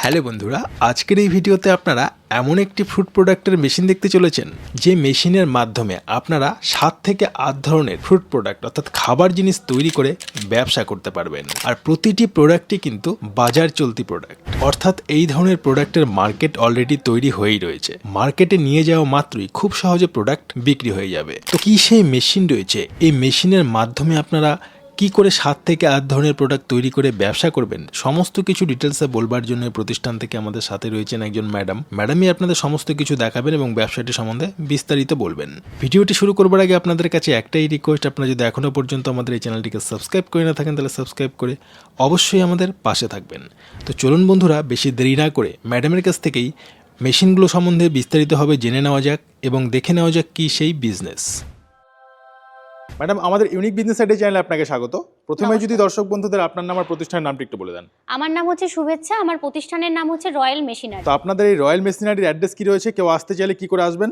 Hello বন্ধুরা, আজকের এই ভিডিওতে আপনারা এমন একটি ফুড প্রোডাক্টের মেশিন দেখতে চলেছেন যে মেশিনের মাধ্যমে আপনারা 7 থেকে 8 ধরনের ফুড প্রোডাক্ট অর্থাৎ খাবার জিনিস তৈরি করে ব্যবসা করতে পারবেন। আর প্রতিটি প্রোডাক্টই কিন্তু বাজার চলতি প্রোডাক্ট, অর্থাৎ এই ধরনের প্রোডাক্টের মার্কেট অলরেডি তৈরি হয়েই রয়েছে। মার্কেটে নিয়ে যাওয়া মাত্রই খুব সহজে প্রোডাক্ট বিক্রি হয়ে যাবে। তো কি সেই মেশিন রয়েছে? এই মেশিনের মাধ্যমে আপনারা কি করে 7 থেকে 8 ধরনের প্রোডাক্ট তৈরি করে ব্যবসা করবেন, সমস্ত কিছু ডিটেলসে বলবার জন্য প্রতিষ্ঠান থেকে আমাদের সাথে রয়েছেন একজন ম্যাডামই আপনাদের সমস্ত কিছু দেখাবেন এবং ব্যবসাটি সম্বন্ধে বিস্তারিত বলবেন। ভিডিওটি শুরু করবার আগে আপনাদের কাছে একটাই রিকোয়েস্ট, আপনারা যদি এখনো পর্যন্ত আমাদের এই চ্যানেলটিকে সাবস্ক্রাইব করে না থাকেন তাহলে সাবস্ক্রাইব করে অবশ্যই আমাদের পাশে থাকবেন। তো চলুন বন্ধুরা, বেশি দেরি না করে ম্যাডামের কাছ থেকেই মেশিনগুলো সম্বন্ধে বিস্তারিতভাবে জেনে নেওয়া যাক এবং দেখে নেওয়া যাক কি সেই বিজনেস। ম্যাডাম, আমাদের ইউনিক বিজনেস আইডিয়া চ্যানেলে আপনাকে স্বাগত। প্রথমে যদি দর্শক বন্ধুদের আপনার নাম আর প্রতিষ্ঠানের নামটি একটু বলে দেন। আমার নাম হচ্ছে শুভেচ্ছা, আমার প্রতিষ্ঠানের নাম হচ্ছে রয়্যাল মেশিনারি। তো আপনাদের এই রয়্যাল মেশিনারির অ্যাড্রেস কি রয়েছে? কেউ আসতে চাইলে কি করে আসবেন?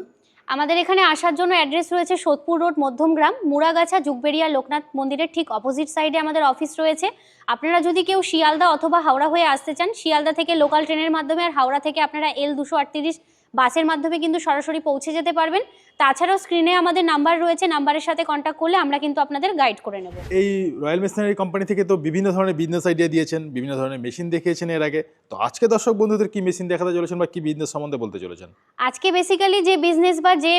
আমাদের এখানে আসার জন্য অ্যাড্রেস রয়েছে সোদপুর রোড, মধ্যমগ্রাম, মুড়াগাছা, যুগবেড়িয়া লোকনাথ মন্দিরের ঠিক অপোজিট সাইডে আমাদের অফিস রয়েছে। আপনারা যদি কেউ শিয়ালদা অথবা হাওড়া হয়ে আসতে চান, শিয়ালদা থেকে লোকাল ট্রেনের মাধ্যমে আর হাওড়া থেকে আপনারা L238 বাসের মাধ্যমে কিন্তু সরাসরি পৌঁছে যেতে পারবেন। তাছাড়াও স্ক্রিনে আমাদের নাম্বার রয়েছে, নাম্বারের সাথে কন্ট্যাক্ট করলে আমরা কিন্তু আপনাদের গাইড করে নেব। এই রয়্যাল মেশিনারি কোম্পানি থেকে তো বিভিন্ন ধরনের বিজনেস আইডিয়া দিয়েছেন, বিভিন্ন ধরনের মেশিন দেখিয়েছেন এর আগে। তো আজকে দর্শক বন্ধুদের কি মেশিন দেখাতে চলেছেন বা কি বিজনেস সম্বন্ধে বলতে চলেছেন? আজকে বেসিক্যালি যে বিজনেস বা যে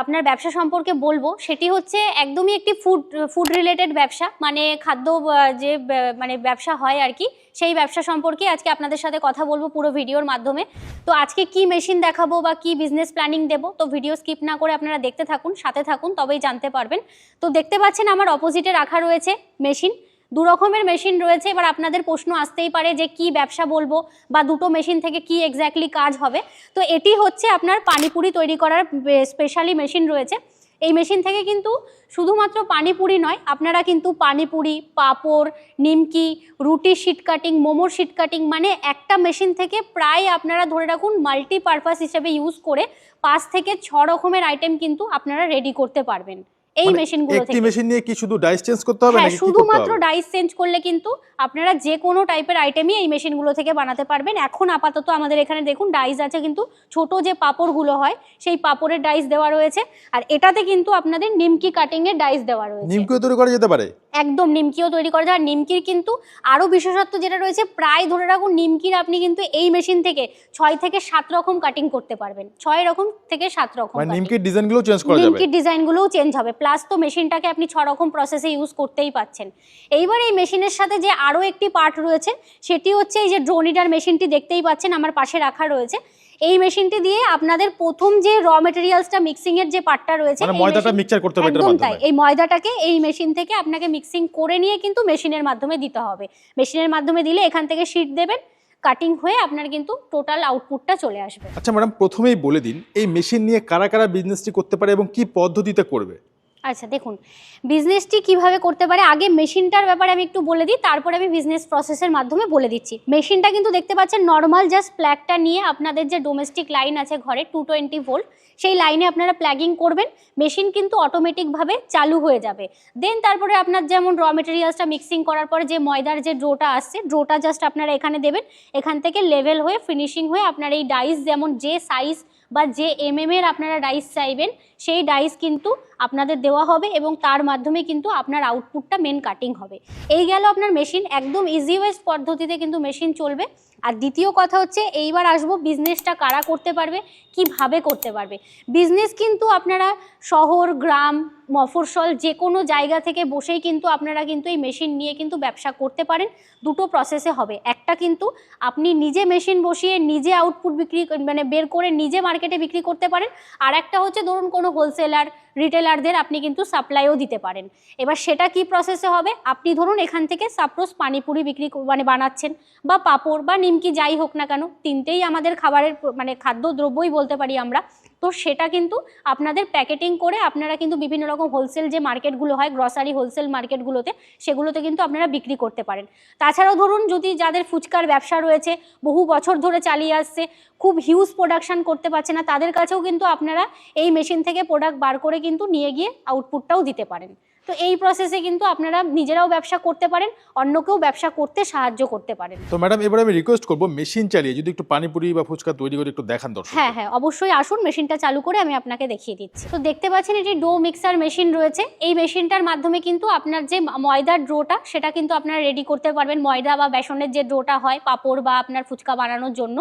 আপনার ব্যবসা সম্পর্কে বলবো সেটি হচ্ছে একদমই একটি ফুড রিলেটেড ব্যবসা, মানে খাদ্য যে মানে ব্যবসা হয় আর কি, সেই ব্যবসা সম্পর্কে আজকে আপনাদের সাথে কথা বলবো পুরো ভিডিওর মাধ্যমে। তো আজকে কি মেশিন দেখাবো বা কি বিজনেস প্ল্যানিং দেবো, তো ভিডিও স্কিপ না করে আপনারা দেখতে থাকুন, সাথে থাকুন, তবেই জানতে পারবেন। তো দেখতে পাচ্ছেন আমার অপোজিটে রাখা রয়েছে মেশিন। দু রকমের মেশিন রয়েছে। এবার আপনাদের প্রশ্ন আসতেই পারে যে কি ব্যবসা বলবো বা দুটো মেশিন থেকে কি এক্স্যাক্টলি কাজ হবে। তো এটি হচ্ছে আপনার পানিপুরি তৈরি করার স্পেশালি মেশিন রয়েছে। এই মেশিন থেকে কিন্তু শুধুমাত্র পানিপুরি নয়, আপনারা কিন্তু পানিপুরি, পাঁপড়, নিমকি, রুটি শিট কাটিং, মোমোর শিট কাটিং, মানে একটা মেশিন থেকে প্রায় আপনারা ধরে রাখুন মাল্টিপারপাস হিসেবে ইউজ করে 5 থেকে 6 রকমের আইটেম কিন্তু আপনারা রেডি করতে পারবেন এই মেশিনগুলো থেকে। একটি মেশিন নিয়ে কি শুধু ডাইস চেঞ্জ করতে হবে নাকি শুধুমাত্র ডাইস চেঞ্জ করলে কিন্তু আপনারা যে কোনো টাইপের আইটেমই এই মেশিনগুলো থেকে বানাতে পারবেন। এখন আপাতত আমাদের এখানে দেখুন ডাইস আছে, কিন্তু ছোট যে পাঁপড়গুলো হয় সেই পাঁপড়ের ডাইস দেওয়া রয়েছে। আর এটাতে কিন্তু আপনাদের নিমকি কাটিং এর ডাইস দেওয়া রয়েছে। নিমকিও তৈরি করা যেতে পারে? একদম, নিমকিও তৈরি করা যায়। আর নিমকির কিন্তু আরো বিশেষত্ব যেটা রয়েছে, প্রায় ধরে রাখুন নিমকির আপনি কিন্তু এই মেশিন থেকে 6 থেকে 7 রকম কাটিং করতে পারবেন। 6 রকম থেকে 7 রকম, মানে নিমকির ডিজাইনগুলো চেঞ্জ করা যাবে। নিমকির ডিজাইনগুলোও চেঞ্জ হবে, প্লাস তো মেশিনটাকে আপনি 6 রকম প্রসেসে ইউজ করতেই পাচ্ছেন। এইবার এই মেশিনের সাথে যে আরো একটি পার্ট রয়েছে সেটি হচ্ছে এই যে ড্রোনিডার মেশিনটি দেখতেই পাচ্ছেন আমার পাশে রাখা রয়েছে। এই মেশিনটি দিয়ে আপনাদের প্রথম যে র মেটেরিয়ালসটা মিক্সিং এর যে পার্টটা রয়েছে, মানে ময়দাটা মিক্সচার করতে হবে এটার মাধ্যমে। তাই এই ময়দাটাকে এই মেশিন থেকে আপনাকে মিক্সিং করে নিয়ে কিন্তু মেশিনের মাধ্যমে দিতে হবে। মেশিনের মাধ্যমে দিলে এখান থেকে শীট দেবেন, কাটিং হয়ে আপনার কিন্তু টোটাল আউটপুটটা চলে আসবে। আচ্ছা ম্যাডাম, প্রথমেই বলে দিন এই মেশিন নিয়ে কারা কারা বিজনেসটি করতে পারে এবং কি পদ্ধতিতে করবে? আচ্ছা দেখুন, বিজনেসটি কিভাবে করতে পারে, আগে মেশিনটার ব্যাপারে আমি একটু বলে দিই, তারপরে আমি বিজনেস প্রসেসের মাধ্যমে বলে দিচ্ছি। মেশিনটা কিন্তু দেখতে পাচ্ছেন নর্মাল জাস্ট প্ল্যাগটা নিয়ে আপনাদের যে ডোমেস্টিক লাইন আছে ঘরে 220 ভোল্ট, সেই লাইনে আপনারা প্ল্যাগিং করবেন। মেশিন কিন্তু অটোমেটিকভাবে চালু হয়ে যাবে। দেন তারপরে আপনার যেমন র মেটেরিয়ালসটা মিক্সিং করার পরে যে ময়দার যে ডোটা আসছে, ডোটা জাস্ট আপনারা এখানে দেবেন। এখান থেকে লেভেল হয়ে ফিনিশিং হয়ে আপনার এই ডাইস যেমন যে সাইজ বা যে এর আপনারা ডাইস চাইবেন সেই ডাইস কিন্তু আপনাদের দেওয়া হবে এবং তার মাধ্যমে কিন্তু আপনার আউটপুটটা মেন কাটিং হবে। এই গেল আপনার মেশিন, একদম ইজি ওয়েস্ট পদ্ধতিতে কিন্তু মেশিন চলবে। আর দ্বিতীয় কথা হচ্ছে, এইবার আসবো বিজনেসটা কারা করতে পারবে, কিভাবে করতে পারবে। বিজনেস কিন্তু আপনারা শহর, গ্রাম, মফস্বল যে কোনো জায়গা থেকে বসেই কিন্তু আপনারা কিন্তু এই মেশিন নিয়ে কিন্তু ব্যবসা করতে পারেন। দুটো প্রসেসে হবে, একটা কিন্তু আপনি নিজে মেশিন বসিয়ে নিজে আউটপুট বিক্রি মানে বের করে নিজে মার্কেটে বিক্রি করতে পারেন। আর একটা হচ্ছে ধরুন কোনো হোলসেলার, রিটেলারদের আপনি কিন্তু সাপ্লাইও দিতে পারেন। এবার সেটা কি প্রসেসে হবে, আপনি ধরুন এখান থেকে সাপোজ পানিপুরি বিক্রি মানে বানাচ্ছেন বা পাঁপড় বা নিমকি যাই হোক না কেন, তিনটেই আমাদের খাবারের মানে খাদ্যদ্রব্যই বলতে পারি আমরা। তো সেটা কিন্তু আপনাদের প্যাকেটিং করে আপনারা কিন্তু বিভিন্ন রকম হোলসেল যে মার্কেটগুলো হয়, গ্রসারি হোলসেল মার্কেটগুলোতে, সেগুলোতে কিন্তু আপনারা বিক্রি করতে পারেন। তাছাড়াও ধরুন যদি যাদের ফুচকার ব্যবসা রয়েছে, বহু বছর ধরে চালিয়ে আসছে, খুব হিউজ প্রোডাকশন করতে পারছে না, তাদের কাছেও কিন্তু আপনারা এই মেশিন থেকে প্রোডাক্ট বার করে কিন্তু নিয়ে গিয়ে আউটপুটটাও দিতে পারেন। তো এই প্রসেসে কিন্তু আপনারা নিজেরাও ব্যবসা করতে পারেন, অন্যকেও ব্যবসা করতে সাহায্য করতে পারেন। তো ম্যাডাম এবারে আমি রিকোয়েস্ট করবো মেশিন চালিয়ে যদি একটু পানিপুরি বা ফুচকা তৈরি করে একটু দেখান দর্শক। হ্যাঁ হ্যাঁ, অবশ্যই আসুন, মেশিনটা চালু করে আমি আপনাকে দেখিয়ে দিচ্ছি। তো দেখতে পাচ্ছেন এটি ডো মিক্সার মেশিন রয়েছে। এই মেশিনটার মাধ্যমে কিন্তু আপনার যে ময়দার ডোটা সেটা কিন্তু আপনারা রেডি করতে পারবেন। ময়দা বা বেসনের যে ডোটা হয় পাঁপড় বা আপনার ফুচকা বানানোর জন্য,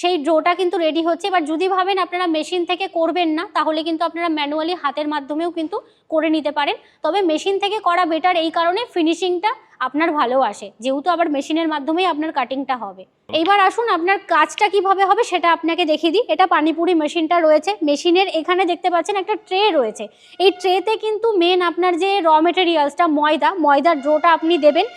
সেই ডোটা কিন্তু রেডি হচ্ছে। এবার যদি ভাবেন আপনারা মেশিন থেকে করবেন না, তাহলে কিন্তু আপনারা ম্যানুয়ালি হাতের মাধ্যমেও কিন্তু করে নিতে পারেন। তবে মেশিন থেকে করা বেটার এই কারণে ফিনিশিংটা আপনার ভালো আসে, যেহেতু আবার মেশিনের মাধ্যমেই আপনার কাটিংটা হবে। এইবার আসুন আপনার কাজটা কিভাবে হবে সেটা আপনাকে দেখিয়ে দিই। এটা পানিপুরি মেশিনটা রয়েছে, মেশিনের এখানে দেখতে পাচ্ছেন একটা ট্রে রয়েছে। এই ট্রেতে কিন্তু মেন আপনার যে র মেটেরিয়ালসটা ময়দার ডোটা আপনি দেবেন।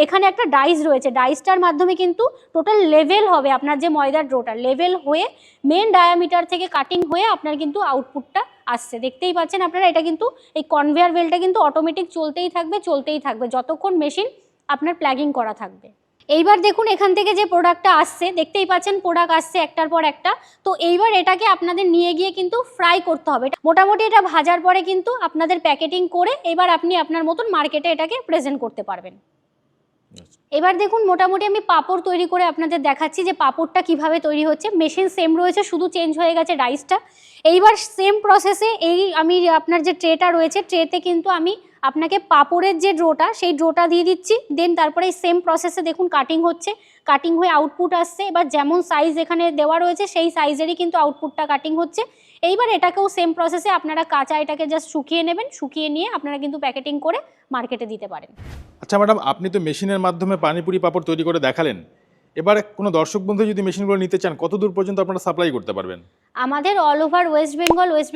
এখানে একটা ডাইস রয়েছে, ডাইসটার মাধ্যমে কিন্তু টোটাল লেভেল হবে আপনার যে ময়দার ডোটা, লেভেল হয়ে মেন ডায়ামিটার থেকে কাটিং হয়ে আপনার কিন্তু আউটপুটটা আসছে। দেখতেই পাচ্ছেন আপনারা, এটা কিন্তু এই কনভেয়ার বেল্টটা কিন্তু অটোমেটিক চলতেই থাকবে যতক্ষণ মেশিন আপনার প্লাগিং করা থাকবে। এইবার দেখুন এখান থেকে যে প্রোডাক্টটা আসছে, দেখতেই পাচ্ছেন প্রোডাক্ট আসছে একটার পর একটা। তো এইবার এটাকে আপনাদের নিয়ে গিয়ে কিন্তু ফ্রাই করতে হবে। মোটামুটি এটা ভাজার পরে কিন্তু আপনাদের প্যাকেটিং করে এবার আপনি আপনার মতন মার্কেটে এটাকে প্রেজেন্ট করতে পারবেন। এবার দেখুন মোটামুটি আমি পাঁপড় তৈরি করে আপনাদের দেখাচ্ছি যে পাঁপড়টা কিভাবে তৈরি হচ্ছে। মেশিন সেম রয়েছে, শুধু চেঞ্জ হয়ে গেছে ডাইসটা। এইবার সেম প্রসেসে আমি আপনার যে ট্রেটা রয়েছে, ট্রেতে কিন্তু আমি আপনাকে পাঁপড়ের যে ডোটা সেই ডোটা দিয়ে দিচ্ছি। দেন তারপরে এই সেম প্রসেসে দেখুন কাটিং হচ্ছে, কাটিং হয়ে আউটপুট আসছে। এবার যেমন সাইজ এখানে দেওয়া রয়েছে সেই সাইজেরই কিন্তু আউটপুটটা কাটিং হচ্ছে। এইবার এটাকেও সেম প্রসেসে আপনারা কাঁচা এটাকে জাস্ট শুকিয়ে নেবেন, শুকিয়ে নিয়ে আপনারা কিন্তু প্যাকেটিং করে মার্কেটে দিতে পারেন। আচ্ছা ম্যাডাম, আপনি তো মেশিনের মাধ্যমে পানিপুরি পাঁপড় তৈরি করে দেখালেন। এবারে কোনো দর্শক বন্ধু যদি মেশিনগুলো নিতে চান, কত দূর পর্যন্ত আপনারা সাপ্লাই করতে পারবেন? আমাদের অল ওভার ওয়েস্ট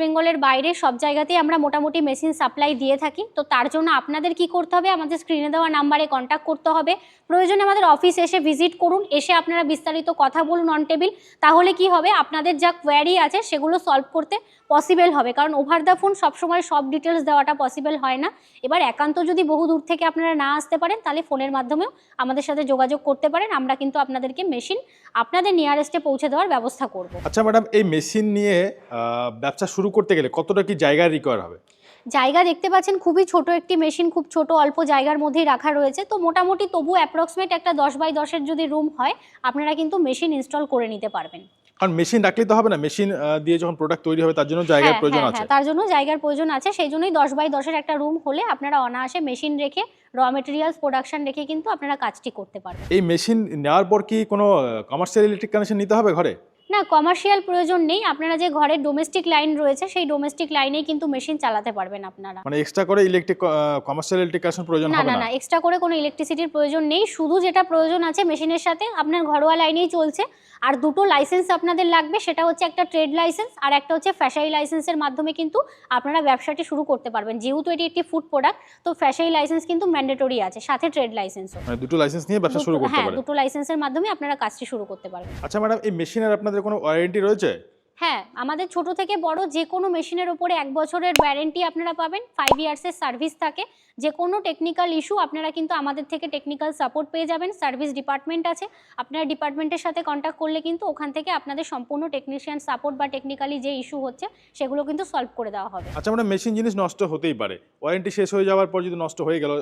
বেঙ্গলের বাইরে সব জায়গাতেই আমরা মোটামুটি মেশিন সাপ্লাই দিয়ে থাকি। তো তার জন্য আপনাদের কি করতে হবে, আমাদের স্ক্রিনে দেওয়া নাম্বারে কন্ট্যাক্ট করতে হবে। প্রয়োজনে আমাদের অফিস এসে ভিজিট করুন, এসে আপনারা বিস্তারিত কথা বলুন অন টেবিল। তাহলে কি হবে, আপনাদের যা কোয়ারি আছে সেগুলো সলভ করতে পসিবল হবে। কারণ ওভার দ্য ফোন সবসময় সব ডিটেলস দেওয়াটা পসিবল হয় না। এবার একান্ত যদি বহু দূর থেকে আপনারা না আসতে পারেন, তাহলে ফোনের মাধ্যমেও আমাদের সাথে যোগাযোগ করতে পারেন। আমরা কিন্তু আপনাদেরকে মেশিন আপনাদের নিয়ারেস্টে পৌঁছে দেওয়ার ব্যবস্থা করব। আচ্ছা ম্যাডাম, এই মেশিন নিয়ে ব্যবসা শুরু করতে গেলে কতটা কি জায়গা রিকোয়ার হবে? জায়গা দেখতে পাচ্ছেন খুবই ছোট একটি মেশিন, খুব ছোট অল্প জায়গার মধ্যেই রাখা রয়েছে। তো মোটামুটি তবু অ্যাপ্রক্সিমেট একটা 10x10-এর যদি রুম হয়, আপনারা কিন্তু মেশিন ইনস্টল করে নিতে পারবেন। কারণ মেশিন রাখলেই তো হবে না, মেশিন দিয়ে যখন প্রোডাক্ট তৈরি হবে তার জন্য জায়গার প্রয়োজন আছে। তার জন্য জায়গার প্রয়োজন আছে, সেই জন্যই 10x10-এর একটা রুম হলে আপনারা অনায়াসে মেশিন রেখে র মেটেরিয়ালস প্রোডাকশন রেখে কিন্তু আপনারা কাজটি করতে পারবেন। এই মেশিন নেওয়ার পর কি কোনো কমার্শিয়াল ইলেকট্রিক কানেকশন নিতে হবে ঘরে? না, কমার্শিয়াল প্রয়োজন নেই। আপনারা যে ঘরে ডোমেস্টিক লাইন রয়েছে সেই ডোমেস্টিক লাইনেই কিন্তু মেশিন চালাতে পারবেন আপনারা। মানে এক্সট্রা করে কমার্শিয়াল ইলেকট্রিক কানেকশন প্রয়োজন হবে না? না, এক্সট্রা করে কোনো ইলেকট্রিসিটির প্রয়োজন নেই। শুধু যেটা প্রয়োজন আছে মেশিনের সাথে আপনার ঘরোয়া লাইনেই চলছে। আর দুটো লাইসেন্স আপনাদের লাগবে, সেটা হচ্ছে একটা ট্রেড লাইসেন্স আর একটা হচ্ছে ফ্যাশাই লাইসেন্সের মাধ্যমে কিন্তু আপনারা ব্যবসাটি শুরু করতে পারবেন। যেহেতু এটি একটি ফুড প্রোডাক্ট, তো ফ্যাশাই লাইসেন্স কিন্তু ম্যান্ডেটরি আছে, সাথে ট্রেড লাইসেন্সও। মানে দুটো লাইসেন্স নিয়ে ব্যবসা শুরু করতে পারেন? দুটো লাইসেন্সের মাধ্যমে আপনারা কাজটি শুরু করতে পারবেন। আচ্ছা ম্যাডাম, এই মেশিনের আপনাদের কোনো ওয়ারেন্টি রয়েছে? হ্যাঁ, আমাদের ছোট থেকে বড় যে কোনো মেশিনের ওপরে 1 বছরের ওয়ারেন্টি আপনারা পাবেন। 5 ইয়ার্সের সার্ভিস থাকে। যে কোনো টেকনিক্যাল ইস্যু আপনারা কিন্তু আমাদের থেকে টেকনিক্যাল সাপোর্ট পেয়ে যাবেন। সার্ভিস ডিপার্টমেন্ট আছে, আপনারা ডিপার্টমেন্টের সাথে কন্ট্যাক্ট করলে কিন্তু ওখান থেকে আপনাদের সম্পূর্ণ টেকনিশিয়ান সাপোর্ট বা টেকনিক্যালি যে ইস্যু হচ্ছে সেগুলো কিন্তু সলভ করে দেওয়া হবে। আচ্ছা ম্যাডাম, মেশিন জিনিস নষ্ট হতেই পারে, ওয়ারেন্টি শেষ হয়ে যাওয়ার পর যদি নষ্ট হয়ে গেল,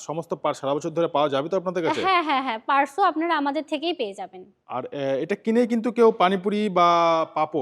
সমস্ত পার্টস সারা বছর ধরে পাওয়া যাবে তো আপনাদের কাছে? হ্যাঁ, পার্টসও আপনারা আমাদের থেকেই পেয়ে যাবেন। আর এটা কিনে কিন্তু কেউ পানিপুরি বা পাঁপড়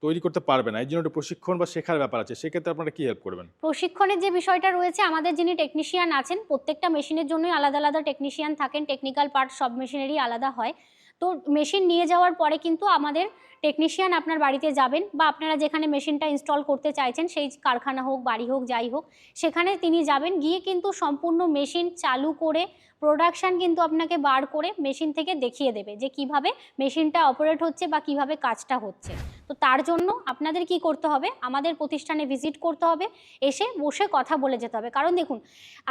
তৈরি করতে পারবে না, এই জন্য একটু প্রশিক্ষণ বা শেখার ব্যাপার আছে, সেক্ষেত্রে আপনারা কি হেল্প করবেন? প্রশিক্ষণের যে বিষয়টা রয়েছে, আমাদের যিনি টেকনিশিয়ান আছেন, প্রত্যেকটা মেশিনের জন্যই আলাদা আলাদা টেকনিশিয়ান থাকেন। টেকনিক্যাল পার্ট সব মেশিনেরই আলাদা হয়। তো মেশিন নিয়ে যাওয়ার পরে কিন্তু আমাদের টেকনিশিয়ান আপনার বাড়িতে যাবেন, বা আপনারা যেখানে মেশিনটা ইনস্টল করতে চাইছেন, সেই কারখানা হোক, বাড়ি হোক, যাই হোক, সেখানে তিনি যাবেন। গিয়ে কিন্তু সম্পূর্ণ মেশিন চালু করে প্রোডাকশান কিন্তু আপনাকে বার করে মেশিন থেকে দেখিয়ে দেবে যে কিভাবে মেশিনটা অপারেট হচ্ছে বা কিভাবে কাজটা হচ্ছে। তো তার জন্য আপনাদের কি করতে হবে, আমাদের প্রতিষ্ঠানে ভিজিট করতে হবে, এসে বসে কথা বলে যেতে হবে। কারণ দেখুন,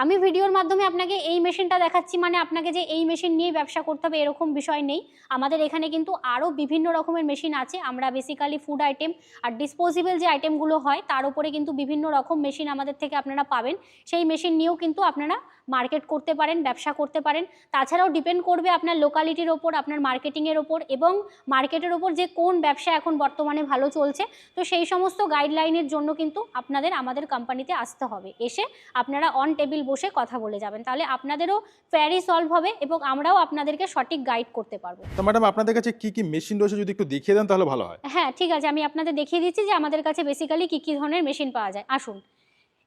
আমি ভিডিওর মাধ্যমে আপনাকে এই মেশিনটা দেখাচ্ছি মানে আপনাকে যে এই মেশিন নিয়ে ব্যবসা করতে হবে এরকম বিষয় নেই। আমাদের এখানে কিন্তু আরও বিভিন্ন রকমের মেশিন আছে। আমরা বেসিক্যালি ফুড আইটেম আর ডিসপোজেবল যে আইটেমগুলো হয় তার উপরে কিন্তু বিভিন্ন রকম মেশিন আমাদের থেকে আপনারা পাবেন। সেই মেশিন নিয়েও কিন্তু আপনারা মার্কেট করতে পারেন, ব্যবসা করতে পারেন। তাছাড়াও ডিপেন্ড করবে আপনার লোকালিটির ওপর, আপনার মার্কেটিংয়ের ওপর এবং মার্কেটের ওপর যে কোন ব্যবসা এখন বর্তমানে ভালো চলছে। তো সেই সমস্ত গাইডলাইনের জন্য কিন্তু আপনাদের আমাদের কোম্পানিতে আসতে হবে। এসে আপনারা অন টেবিল বসে কথা বলে যাবেন, তাহলে আপনাদেরও কোয়ারি সলভ হবে এবং আমরাও আপনাদেরকে সঠিক গাইড করতে পারবো। তো ম্যাডাম, আপনাদের কাছে কি কি মেশিন রয়েছে যদি একটু দেখিয়ে দেন তাহলে ভালো হয়। হ্যাঁ ঠিক আছে, আমি আপনাদের দেখিয়ে দিচ্ছি যে আমাদের কাছে বেসিক্যালি কী কী ধরনের মেশিন পাওয়া যায়। আসুন,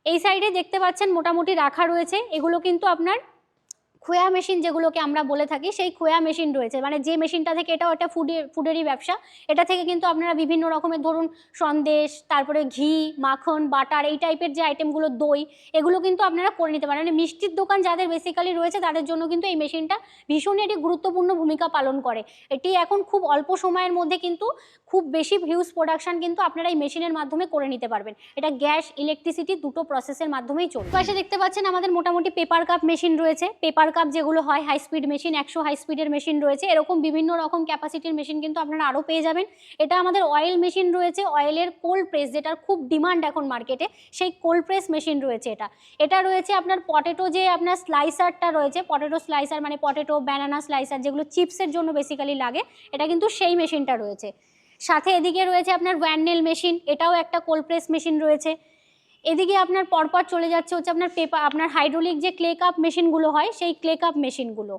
এই সাইডে দেখতে পাচ্ছেন মোটামুটি রাখা রয়েছে, এগুলো কিন্তু আপনার খোয়া মেশিন যেগুলোকে আমরা বলে থাকি, সেই খোয়া মেশিন রয়েছে। মানে যে মেশিনটা থেকে, এটা ফুডেরই ব্যবসা, এটা থেকে কিন্তু আপনারা বিভিন্ন রকমের ধরুন সন্দেশ, তারপরে ঘি, মাখন, বাটার, এই টাইপের যে আইটেমগুলো, দই, এগুলো কিন্তু আপনারা করে নিতে পারেন। মানে মিষ্টির দোকান যাদের বেসিক্যালি রয়েছে তাদের জন্য কিন্তু এই মেশিনটা ভীষণই একটি গুরুত্বপূর্ণ ভূমিকা পালন করে। এটি এখন খুব অল্প সময়ের মধ্যে কিন্তু খুব বেশি হিউজ প্রোডাকশন কিন্তু আপনারা এই মেশিনের মাধ্যমে করে নিতে পারবেন। এটা গ্যাস, ইলেকট্রিসিটি দুটো প্রসেসের মাধ্যমেই চলবে। পাশে দেখতে পাচ্ছেন আমাদের মোটামুটি পেপার কাপ মেশিন রয়েছে। পেপার কাপ যেগুলো হয় হাই স্পিড মেশিন, 100 হাই স্পিডের মেশিন রয়েছে। এরকম বিভিন্ন রকম ক্যাপাসিটির মেশিন কিন্তু আপনারা আরও পেয়ে যাবেন। এটা আমাদের অয়েল মেশিন রয়েছে, অয়েলের কোল্ড প্রেস, যেটার খুব ডিমান্ড এখন মার্কেটে, সেই কোল্ড প্রেস মেশিন রয়েছে। এটা রয়েছে আপনার পটেটো, যে আপনার স্লাইসারটা রয়েছে, পটেটো স্লাইসার, মানে পটেটো, ব্যানানা স্লাইসার, যেগুলো চিপসের জন্য বেসিক্যালি লাগে, এটা কিন্তু সেই মেশিনটা রয়েছে। সাথে এদিকে রয়েছে আপনার ভ্যাননেল মেশিন, এটাও একটা কোল্ড প্রেস মেশিন রয়েছে। এদিকে আপনার পরপর চলে যাচ্ছে হচ্ছে আপনার হাইড্রোলিক যে ক্লে কাপ মেশিনগুলো হয়, সেই ক্লে কাপ মেশিনগুলো।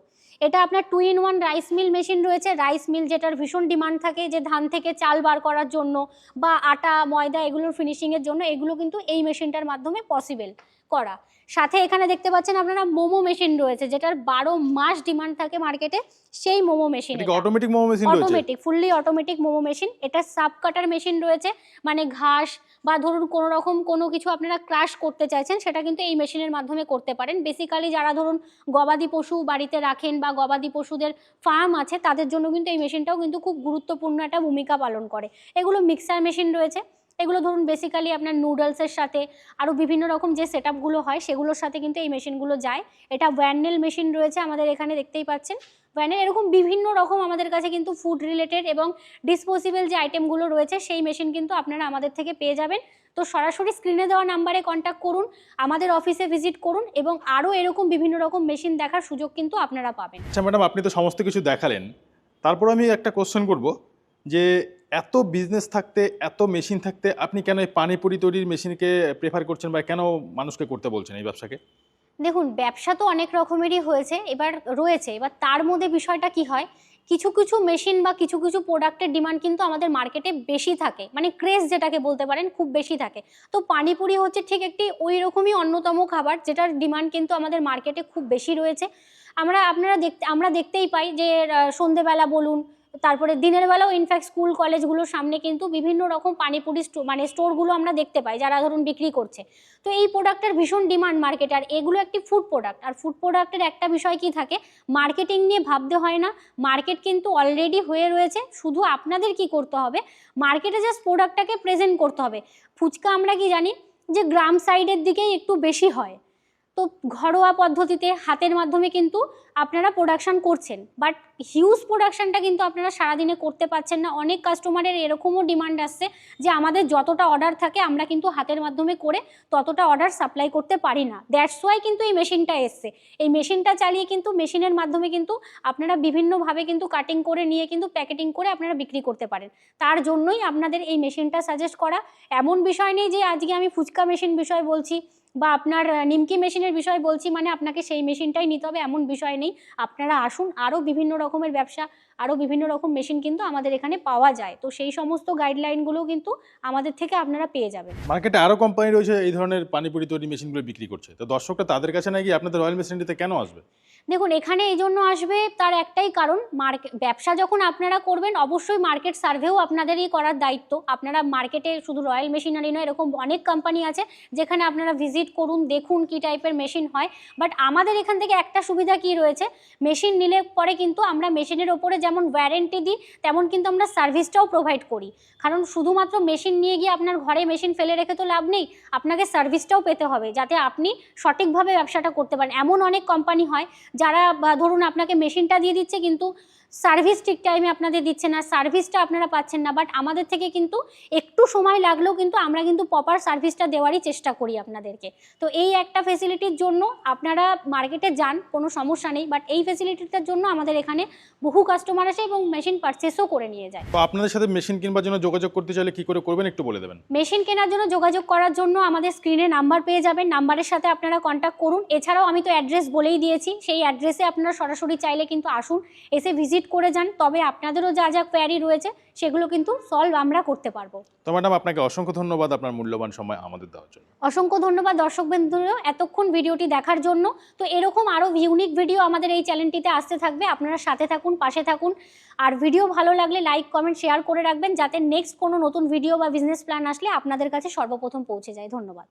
এটা আপনার 2-in-1 রাইস মিল মেশিন রয়েছে। রাইস মিল যেটার ভীষণ ডিমান্ড থাকে, যে ধান থেকে চাল বার করার জন্য বা আটা, ময়দা এগুলোর ফিনিশিংয়ের জন্য, এগুলো কিন্তু এই মেশিনটার মাধ্যমে পসিবল করা। সাথে এখানে দেখতে পাচ্ছেন আপনারা মোমো মেশিন রয়েছে, যেটার 12 মাস ডিমান্ড থাকে মার্কেটে, সেই momo machine. Automatic momo machine রয়েছে, automatic, fully automatic momo machine. এটা সাব কাটার মেশিন রয়েছে, মানে ঘাস বা ধরুন কোনো রকম কোনো কিছু আপনারা ক্রাশ করতে চাইছেন, সেটা কিন্তু এই মেশিনের মাধ্যমে করতে পারেন। বেসিক্যালি যারা ধরুন গবাদি পশু বাড়িতে রাখেন বা গবাদি পশুদের ফার্ম আছে, তাদের জন্য কিন্তু এই মেশিনটাও কিন্তু খুব গুরুত্বপূর্ণ একটা ভূমিকা পালন করে। এগুলো মিক্সার মেশিন রয়েছে, এগুলো ধরুন বেসিক্যালি আপনার নুডলসের সাথে আরও বিভিন্ন রকম যে সেটআপগুলো হয় সেগুলোর সাথে কিন্তু এই মেশিনগুলো যায়। এটা ভ্যাননেল মেশিন রয়েছে আমাদের এখানে, দেখতেই পাচ্ছেন ভ্যানের। এরকম বিভিন্ন রকম আমাদের কাছে কিন্তু ফুড রিলেটেড এবং ডিসপোজেবল যে আইটেমগুলো রয়েছে, সেই মেশিন কিন্তু আপনারা আমাদের থেকে পেয়ে যাবেন। তো সরাসরি স্ক্রিনে দেওয়া নাম্বারে কন্ট্যাক্ট করুন, আমাদের অফিসে ভিজিট করুন এবং আরও এরকম বিভিন্ন রকম মেশিন দেখার সুযোগ কিন্তু আপনারা পাবেন। আচ্ছা ম্যাডাম, আপনি তো সমস্ত কিছু দেখালেন, তারপর আমি একটা কোশ্চেন করব যে এত বিজনেস থাকতে, এত মেশিন থাকতে আপনি কেন এই পানিপুরি তৈরির মেশিনকে প্রেফার করছেন বা কেন মানুষকে করতে বলছেন এই ব্যবসাকে? দেখুন, ব্যবসা তো অনেক রকমেরই রয়েছে, এবার তার মধ্যে বিষয়টা কি হয়, কিছু কিছু মেশিন বা কিছু কিছু প্রোডাক্টের ডিমান্ড কিন্তু আমাদের মার্কেটে বেশি থাকে, মানে ক্রেজ যেটাকে বলতে পারেন, খুব বেশি থাকে। তো পানিপুরি হচ্ছে ঠিক একটি ওই রকমই অন্যতম খাবার, যেটার ডিমান্ড কিন্তু আমাদের মার্কেটে খুব বেশি রয়েছে। আমরা দেখতেই পাই যে সন্ধেবেলা বলুন, তারপরে দিনের বেলাও ইনফ্যাক্ট স্কুল কলেজগুলোর সামনে কিন্তু বিভিন্ন রকম পানিপুরি স্টোরগুলো আমরা দেখতে পাই, যারা ধরুন বিক্রি করছে। তো এই প্রোডাক্টের ভীষণ ডিমান্ড মার্কেটে, আর এগুলো একটি ফুড প্রোডাক্ট। আর ফুড প্রোডাক্টের একটা বিষয় কি থাকে, মার্কেটিং নিয়ে ভাবতে হয় না, মার্কেট কিন্তু অলরেডি হয়ে রয়েছে। শুধু আপনাদের কি করতে হবে, মার্কেটে জাস্ট প্রোডাক্টটাকে প্রেজেন্ট করতে হবে। ফুচকা আমরা কি জানি যে গ্রাম সাইডের দিকেই একটু বেশি হয়, তো ঘরোয়া পদ্ধতিতে হাতের মাধ্যমে কিন্তু আপনারা প্রোডাকশান করছেন, বাট হিউজ প্রোডাকশানটা কিন্তু আপনারা সারাদিনে করতে পারছেন না। অনেক কাস্টমারের এরকমও ডিমান্ড আসছে যে আমাদের যতটা অর্ডার থাকে আমরা কিন্তু হাতের মাধ্যমে করে ততটা অর্ডার সাপ্লাই করতে পারি না। দ্যাটস ওয়াই কিন্তু এই মেশিনটা এসছে। এই মেশিনটা চালিয়ে কিন্তু মেশিনের মাধ্যমে কিন্তু আপনারা বিভিন্নভাবে কিন্তু কাটিং করে নিয়ে কিন্তু প্যাকেটিং করে আপনারা বিক্রি করতে পারেন। তার জন্যই আপনাদের এই মেশিনটা সাজেস্ট করা। এমন বিষয় নেই যে আজকে আমি ফুচকা মেশিন বিষয় বলছি বা আপনার নিমকি মেশিনের বিষয় বলছি মানে আপনাকে সেই মেশিনটাই নিতে হবে, এমন বিষয় নেই। আপনারা আসুন, আরও বিভিন্ন রকমের ব্যবসা, আরও বিভিন্ন রকম মেশিন কিন্তু আমাদের এখানে পাওয়া যায়। তো সেই সমস্ত গাইডলাইনগুলো কিন্তু আমাদের থেকে আপনারা পেয়ে যাবেন। মার্কেটে আরও কোম্পানি রয়েছে এই ধরনের পানিপুরি তৈরি মেশিনগুলো বিক্রি করছে, তো দর্শকরা তাদের কাছে নাকি আপনাদের রয়্যাল মেশিনটিতে কেন আসবে? দেখুন, এখানে এই জন্য আসবে, তার একটাই কারণ, ব্যবসা যখন আপনারা করবেন অবশ্যই মার্কেট সার্ভেও আপনাদেরই করার দায়িত্ব। আপনারা মার্কেটে শুধু রয়্যাল মেশিনারি নয়, এরকম অনেক কোম্পানি আছে যেখানে আপনারা ভিজিট করুন, দেখুন কী টাইপের মেশিন হয়। বাট আমাদের এখান থেকে একটা সুবিধা কি রয়েছে, মেশিন নিলে পরে কিন্তু আমরা মেশিনের ওপরে যেমন ওয়ারেন্টি দিই, তেমন কিন্তু আমরা সার্ভিসটাও প্রোভাইড করি। কারণ শুধুমাত্র মেশিন নিয়ে গিয়ে আপনার ঘরে মেশিন ফেলে রেখে তো লাভ নেই, আপনাকে সার্ভিসটাও পেতে হবে যাতে আপনি সঠিকভাবে ব্যবসাটা করতে পারেন। এমন অনেক কোম্পানি হয় যারা ধরুন আপনাকে মেশিনটা দিয়ে দিচ্ছে কিন্তু সার্ভিস ঠিক টাইমে আপনাদের দিচ্ছে না, সার্ভিসটা আপনারা পাচ্ছেন না, বাট আমাদের থেকে কিন্তু একটু সময় লাগলেও কিন্তু আমরা কিন্তু প্রপার সার্ভিসটা দেওয়ারই চেষ্টা করি আপনাদেরকে। তো এই একটা ফেসিলিটির জন্য আপনারা মার্কেটে যান, কোনো সমস্যা নেই, বাট এই ফেসিলিটিটার জন্য আমাদের এখানে বহু কাস্টমার আসে এবং মেশিন পারচেসও করে নিয়ে যায়। তো আপনাদের সাথে মেশিন কিনবার জন্য যোগাযোগ করতে চাইলে কি করে করবেন একটু বলে দেবেন। মেশিন কেনার জন্য যোগাযোগ করার জন্য আমাদের স্ক্রিনে নাম্বার পেয়ে যাবেন, নাম্বারের সাথে আপনারা কন্ট্যাক্ট করুন। এছাড়াও আমি তো অ্যাড্রেস বলেই দিয়েছি, সেই অ্যাড্রেসে আপনারা সরাসরি চাইলে কিন্তু আসুন, এসে ভিজিট করে যান, তবে আপনাদেরও যা যা কোয়ারি রয়েছে সেগুলো কিন্তু সলভ আমরা করতে পারবো। তো ম্যাডাম আপনাকে অসংখ্য ধন্যবাদ আপনার মূল্যবান সময় আমাদের দেওয়ার জন্য। অসংখ্য ধন্যবাদ দর্শক বন্ধুরা এতক্ষণ ভিডিওটি দেখার জন্য। তো এরকম আরও ইউনিক ভিডিও আমাদের এই চ্যানেলটিতে আসতে থাকবে, আপনারা সাথে থাকুন, পাশে থাকুন। আর ভিডিও ভালো লাগলে লাইক কমেন্ট শেয়ার করে রাখবেন, যাতে নেক্সট কোনো নতুন ভিডিও বা বিজনেস প্ল্যান আসলে আপনাদের কাছে সর্বপ্রথম পৌঁছে যায়। ধন্যবাদ।